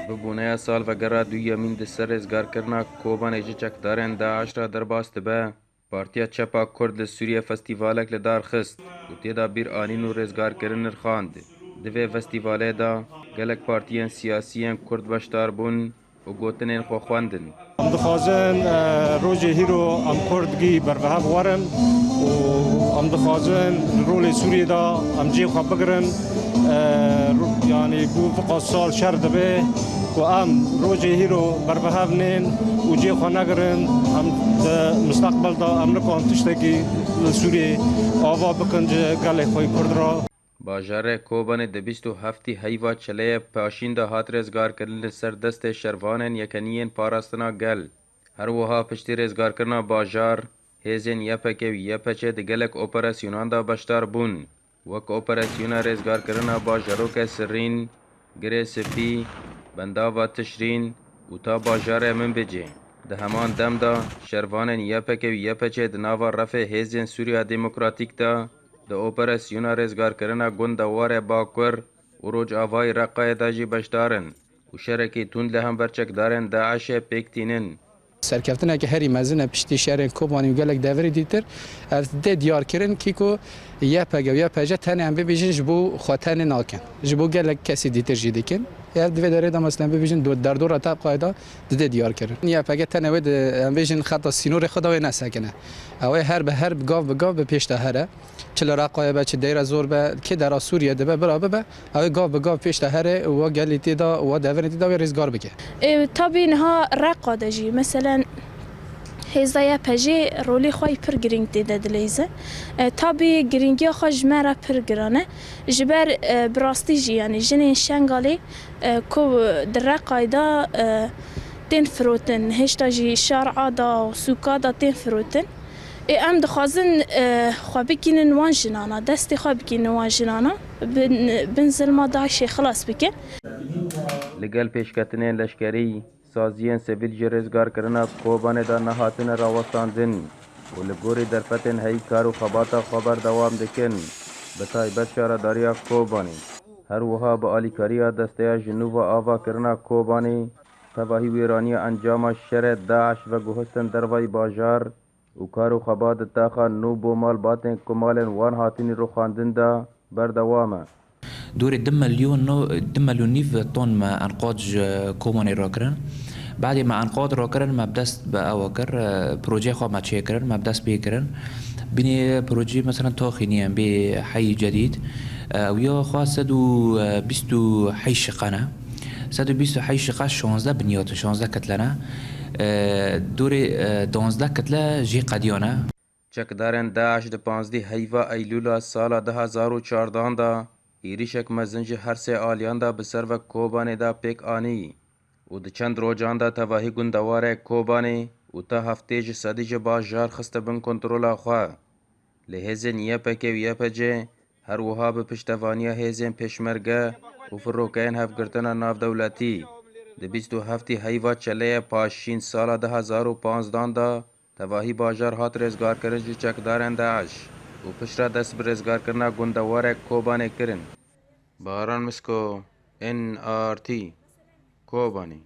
ببونه سال و گره دویمین د سر ازگارکرنا کوبان ایجی چکدارن داعش را درباست به پارتیا چپا کرد لسوریه فستیوالک لدار خست و تیدا بیر آنین و رزگارکرن نرخاند. دوی فستیواله دا گلک پارتیان سیاسیان کرد بشتار بون و گوتنین خوخواندن. ام دخوازن روژه هیرو ام کردگی برفه بوارن و ام دخوازن رول سوریه دا ام جیب خواب بگرن یعنی بو فقط سال شرد به و ام روژه هیرو برفه بنین و جیب خواه نگرن ام مستقبل دا ام نکان تشتگی سوریه آوا بکنج گله خوی کرد را باجاره کوبان د 27 هیوا چله پاشین دا هات رزگار کردن سر دست شروانن یکنین پاراستنا گل هر وها پشتی رزگار کرنا باجار هیزن یپکه و یپچه د گلک اپراسیونان دا بشتار بون وک اپراسیونا رزگار کرنا باجارو که سرین گره سپی بنداوا تشرین و تا باجاره من بجه ده همان دم دا شروانن یپکه و یپچه د ناوا رفع هیزن سوریا دموکراتیک دا د اپراسیونا رزگارکرنا گند واره باکور و روج آوای رقای داجی بشدارن و شرکی تند لهم برچک دارن داعش پیکتینن. سرکفتنه که هری مزنه پشتی شهرین کوبانی و گلک دوری دیتر ده دیار کرن کی کو یا پگه و یا پجه تنه هم ببیجن جبو خواتن ناکن جبو گلک کسی دیتر جیده کن یا دوی داره دام مثلا ببیجن در دور رتاب قاعده ده دیار کرن یا پگه تنه ود هم ببیجن خط سینور خدا و نسکنه اوه هر به هر به گاو به پیش هره چلا رقای بچه دیر زور به که در سوریه ده برابر به اوه گاو به گاو پیش هره و گلیتی دا و دوری دا و ریزگار بگه طبعا ها رقادجی مثلا هزایا پجی رولی خوای پر گرینگ دیده دلیزه تابی گرینگی خوش مرا پر گرانه جبر براستی جی یعنی جنین شنگالی کو در قایدا تین فروتن هشتا جی شارع دا و سوکا دا تین فروتن ام دخوازن خوابی کینن وان جنانا دستی خوابی کینن وان جنانا بنزل ما داعشی خلاص بکن لگل پیشکتنین لشکری سازیان سویل جرزگار کرنا کوبان دا نهاتن راوستاندن و لگوری درفتن هی کار و خباتا خبر دوام دکن بتای بس شارداریا کوبانی هر وها با آلیکاریا دستیا جنوب آوا کرنا کوبانی تباهی ویرانی انجام شر داعش و گوهستن دروای باجار و کار و خبات تاخا نو بومال باتن کمالن وان هاتین رو خاندن دا بردوامه دور دم مليون نيف طن ما انقاض كوماني راكرن بعد ما انقاض راكرن ما بدست باوكر بروجي خو ما تشيكرن ما بدست بيكرن بني بروجي مثلا توخينيا بحي جديد ويا خاصدو بيستو حي شقنا سدو بيستو حي شقا 16 بنيات 16 كتلنا دور 12 كتله جي قديانا چکدارن داعش د 15 هیوا ایلولا سال 2014 دا ایریشک مزنج هر سه آلیان دا بسر و کوبانه دا پیک آنی و د چند روجان دا تواهی گندواره کوبانه و تا هفته ج صدی ج باجار خست بن کنترولا خواه لحزن یه پکه و یه پجه هر وها به پشتوانیا هزن پشمرگه و فروکین هفگرتنا ناف دولتی د 27 هیوا چله پاشین سال 2015 دا تواهی باجار هات رزگار کرن جو چکدارن داعش و پشرا دست بر رزگار کرنا گندواره کوبانه کرن باران مسکو NRT کوبانی